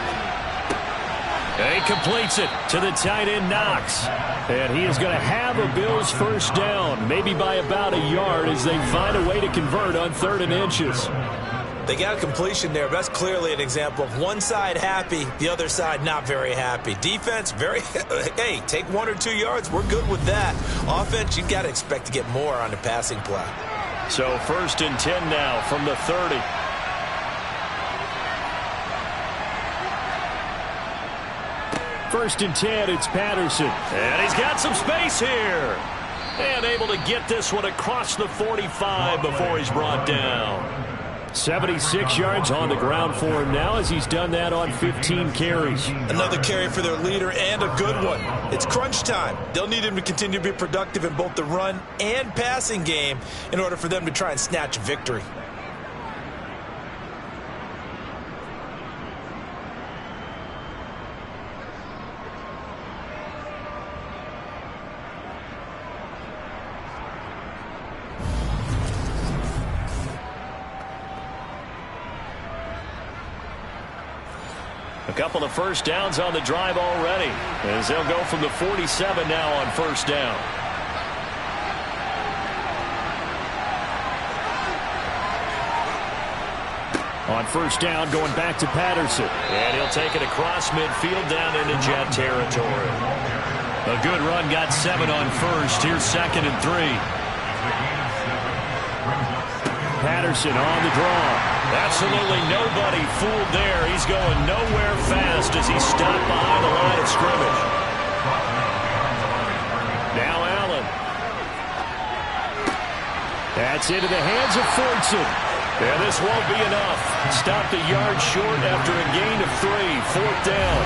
And he completes it to the tight end, Knox. And he is going to have a Bills first down, maybe by about a yard as they find a way to convert on 3rd and inches. They got a completion there. That's clearly an example of one side happy, the other side not very happy. Defense, hey, take 1 or 2 yards. We're good with that. Offense, you got to expect to get more on the passing play. So 1st and 10 now from the 30. First and 10, it's Patterson. And he's got some space here. And able to get this one across the 45 before he's brought down. 76 yards on the ground for him now as he's done that on 15 carries. Another carry for their leader and a good one. It's crunch time. They'll need him to continue to be productive in both the run and passing game in order for them to try and snatch a victory. A couple of first downs on the drive already as they'll go from the 47 now on 1st down. On 1st down, going back to Patterson. And he'll take it across midfield down into Jet territory. A good run, got 7 on 1st. Here's 2nd and 3. Patterson on the draw. Absolutely nobody fooled there. He's going nowhere fast as he stopped behind the line of scrimmage. Now Allen. That's into the hands of Fordson. And this won't be enough. Stopped a yard short after a gain of 3. 4th down.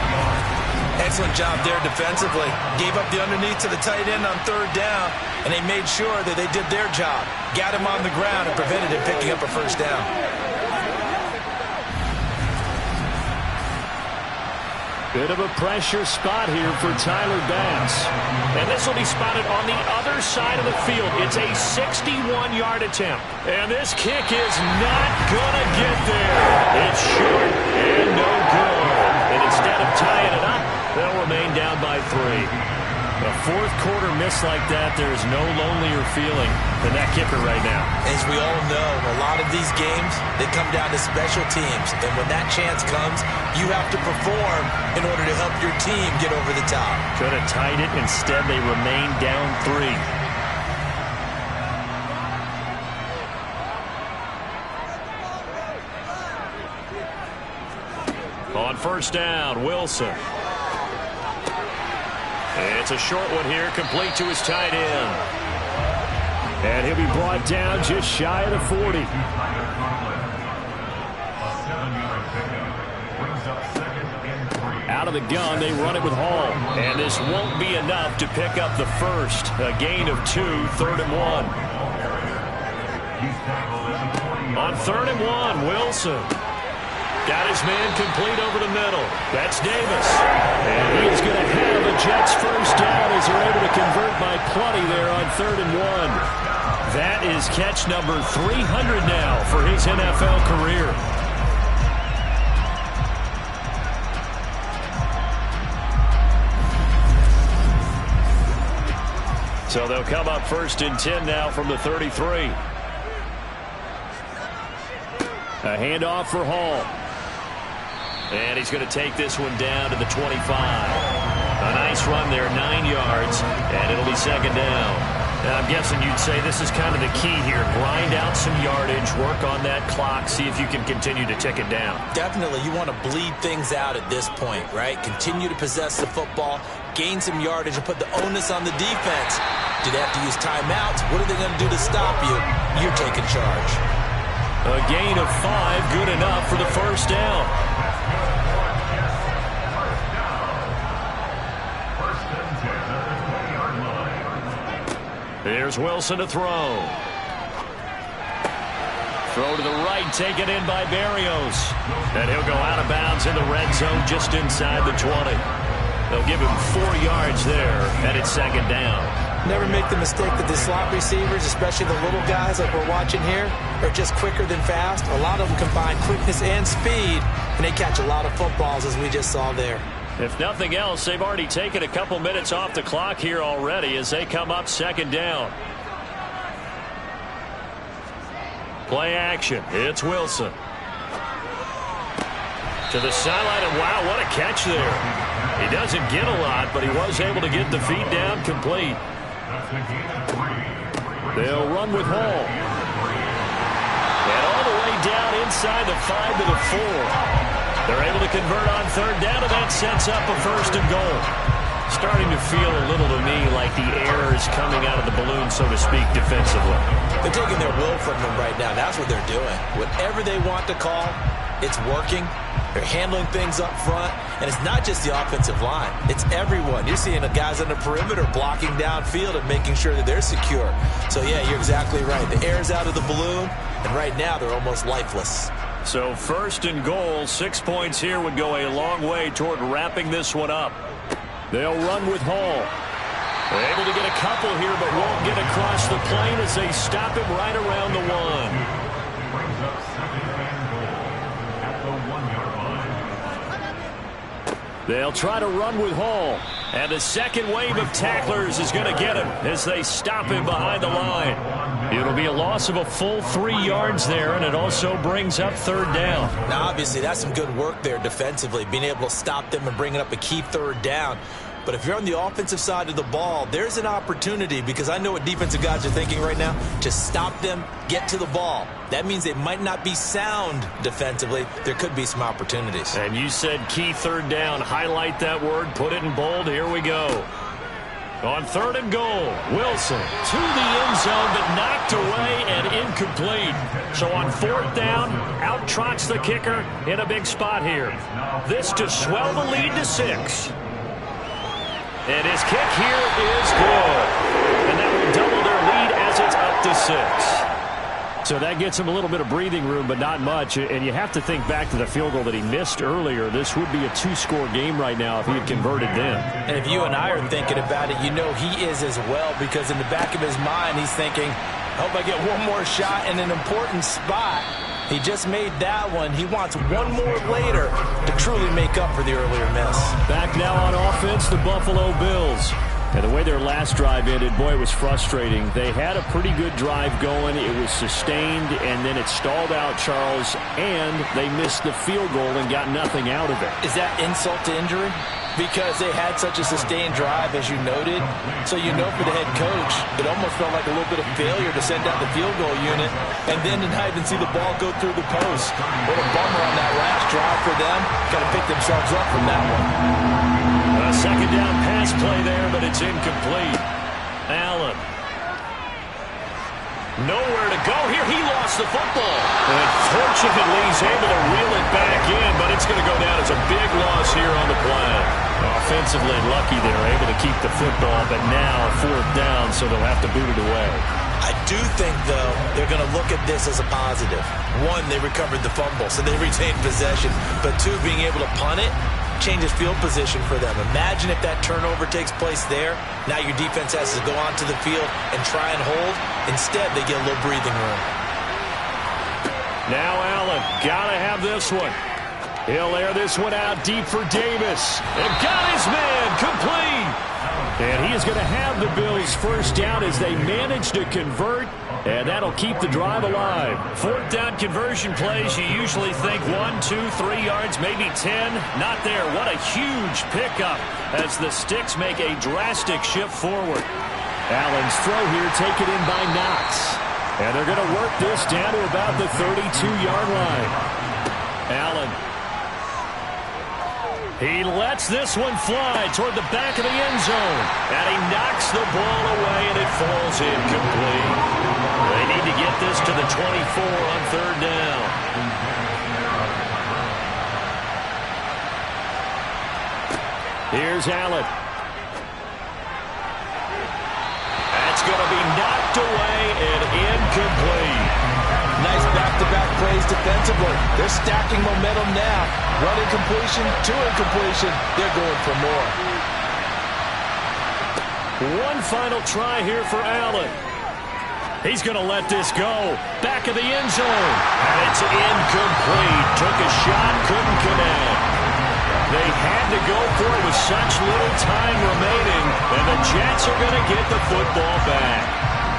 Excellent job there defensively. Gave up the underneath to the tight end on 3rd down, and they made sure that they did their job. Got him on the ground and prevented him picking up a first down. Bit of a pressure spot here for Tyler Bass. And this will be spotted on the other side of the field. It's a 61-yard attempt. And this kick is not going to get there. It's short and no good. And instead of tying it up, they'll remain down by 3. A 4th quarter miss like that, there's no lonelier feeling than that kicker right now. As we all know, a lot of these games, they come down to special teams. And when that chance comes, you have to perform in order to help your team get over the top. Could have tied it. Instead, they remain down 3. On 1st down, Wilson. It's a short one here, complete to his tight end. And he'll be brought down just shy of the 40. Out of the gun, they run it with Hall. And this won't be enough to pick up the first. A gain of 2, 3rd and 1. On 3rd and 1, Wilson. Got his man complete over the middle. That's Davis. And he's going to have a Jets first down as they're able to convert by plenty there on 3rd and 1. That is catch number 300 now for his NFL career. So they'll come up 1st and 10 now from the 33. A handoff for Hall. And he's going to take this one down to the 25. A nice run there, 9 yards, and it'll be 2nd down. Now, I'm guessing you'd say this is kind of the key here. Grind out some yardage, work on that clock, see if you can continue to tick it down. Definitely, you want to bleed things out at this point, right? Continue to possess the football, gain some yardage, and put the onus on the defense. Do they have to use timeouts? What are they going to do to stop you? You're taking charge. A gain of 5, good enough for the first down. Here's Wilson to throw. Throw to the right, taken in by Berrios. And he'll go out of bounds in the red zone just inside the 20. They'll give him 4 yards there, and it's 2nd down. Never make the mistake that the slot receivers, especially the little guys like we're watching here, are just quicker than fast. A lot of them combine quickness and speed, and they catch a lot of footballs, as we just saw there. If nothing else, they've already taken a couple minutes off the clock here already as they come up 2nd down. Play action. It's Wilson. To the sideline, and wow, what a catch there. He doesn't get a lot, but he was able to get the feet down complete. They'll run with Hall. And all the way down inside the 5 to the 4. They're able to convert on 3rd down, and that sets up a 1st and goal. Starting to feel a little to me like the air is coming out of the balloon, so to speak, defensively. They're taking their will from them right now. That's what they're doing. Whatever they want to call, it's working. They're handling things up front, and it's not just the offensive line. It's everyone. You're seeing the guys on the perimeter blocking downfield and making sure that they're secure. So, yeah, you're exactly right. The air's out of the balloon, and right now they're almost lifeless. So 1st and goal, 6 points here would go a long way toward wrapping this one up. They'll run with Hall. They're able to get a couple here, but won't get across the plane as they stop him right around the 1. They'll try to run with Hall. And the second wave of tacklers is going to get him as they stop him behind the line. It'll be a loss of a full 3 yards there, and it also brings up 3rd down. Now, obviously, that's some good work there defensively, being able to stop them and bringing up a key 3rd down. But if you're on the offensive side of the ball, there's an opportunity, because I know what defensive guys are thinking right now, to stop them, get to the ball. That means they might not be sound defensively. There could be some opportunities. And you said key 3rd down. Highlight that word. Put it in bold. Here we go. On 3rd and goal, Wilson to the end zone, but knocked away and incomplete. So on 4th down, out trots the kicker in a big spot here. This to swell the lead to 6. And his kick here is good. And that will double their lead as it's up to 6. So that gets him a little bit of breathing room, but not much. And you have to think back to the field goal that he missed earlier. This would be a 2-score game right now if he had converted then. And if you and I are thinking about it, you know he is as well, because in the back of his mind, he's thinking, I hope I get one more shot in an important spot. He just made that one. He wants one more later to truly make up for the earlier miss. Back now on offense, the Buffalo Bills. And the way their last drive ended, boy, it was frustrating. They had a pretty good drive going. It was sustained, and then it stalled out, Charles, and they missed the field goal and got nothing out of it. Is that insult to injury? Because they had such a sustained drive, as you noted. So you know for the head coach, it almost felt like a little bit of failure to send out the field goal unit and then to not even see the ball go through the post. What a bummer on that last drive for them. Got to pick themselves up from that one. A 2nd down pass play there, but it's incomplete. Allen. Nowhere to go here. He lost the football. And fortunately, he's able to reel it back in, but it's going to go down as a big loss here on the play. Offensively lucky they're able to keep the football, but now 4th down, so they'll have to boot it away. I do think, though, they're going to look at this as a positive. 1, they recovered the fumble, so they retained possession. But 2, being able to punt it changes field position for them. Imagine if that turnover takes place there. Now your defense has to go onto the field and try and hold. Instead, they get a little breathing room. Now Allen, got to have this one. He'll air this one out deep for Davis. And got his man complete. And he is going to have the Bills' first down as they manage to convert, and that'll keep the drive alive. 4th down conversion plays, you usually think 1, 2, 3 yards, maybe 10. Not there. What a huge pickup as the Sticks make a drastic shift forward. Allen's throw here taken in by Knox. And they're going to work this down to about the 32-yard line. Allen. He lets this one fly toward the back of the end zone. And he knocks the ball away, and it falls incomplete. They need to get this to the 24 on 3rd down. Here's Allen. That's going to be knocked away and incomplete. Nice back-to-back plays defensively. They're stacking momentum now. One incompletion, 2 incompletion. They're going for more. One final try here for Allen. He's going to let this go. Back of the end zone. And it's incomplete. Took a shot, couldn't connect. They had to go for it with such little time remaining. And the Jets are going to get the football back.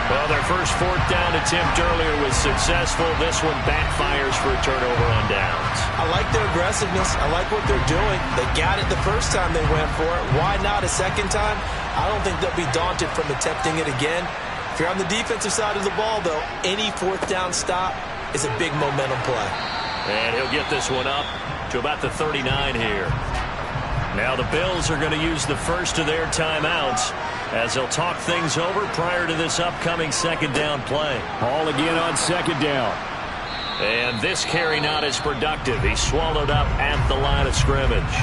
Well, their first 4th down attempt earlier was successful. This one backfires for a turnover on downs. I like their aggressiveness. I like what they're doing. They got it the first time they went for it. Why not a second time? I don't think they'll be daunted from attempting it again. If you're on the defensive side of the ball, though, any 4th down stop is a big momentum play. And he'll get this one up to about the 39 here. Now the Bills are going to use the first of their timeouts as they'll talk things over prior to this upcoming 2nd down play. Hall again on 2nd down. And this carry not as productive. He's swallowed up at the line of scrimmage.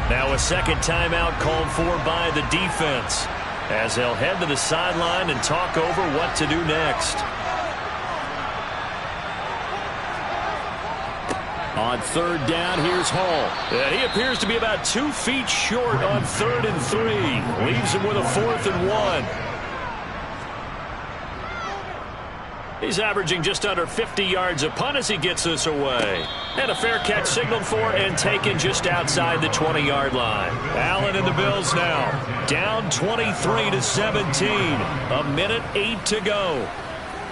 Now a 2nd timeout called for by the defense as they'll head to the sideline and talk over what to do next. On 3rd down, here's Hall. And he appears to be about 2 feet short on 3rd and 3. Leaves him with a 4th and 1. He's averaging just under 50 yards a punt as he gets this away. And a fair catch signaled for and taken just outside the 20-yard line. Allen and the Bills now down 23-17. A minute 8 to go.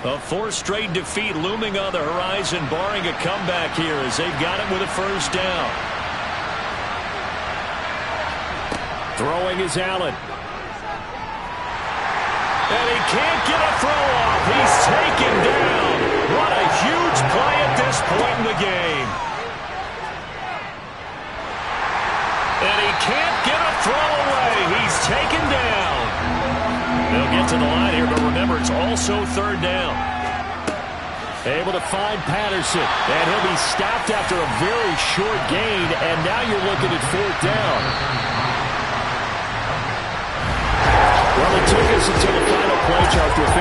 A 4th straight defeat looming on the horizon, barring a comeback here as they've got it with a first down. Throwing is Allen. And he can't get a throw off. He's taken down. What a huge play at this point in the game. And he can't get a throw away. He's taken down. They'll get to the line here, but remember, it's also 3rd down. Able to find Patterson, and he'll be stopped after a very short gain, and now you're looking at 4th down. Well, it took us until the final play after a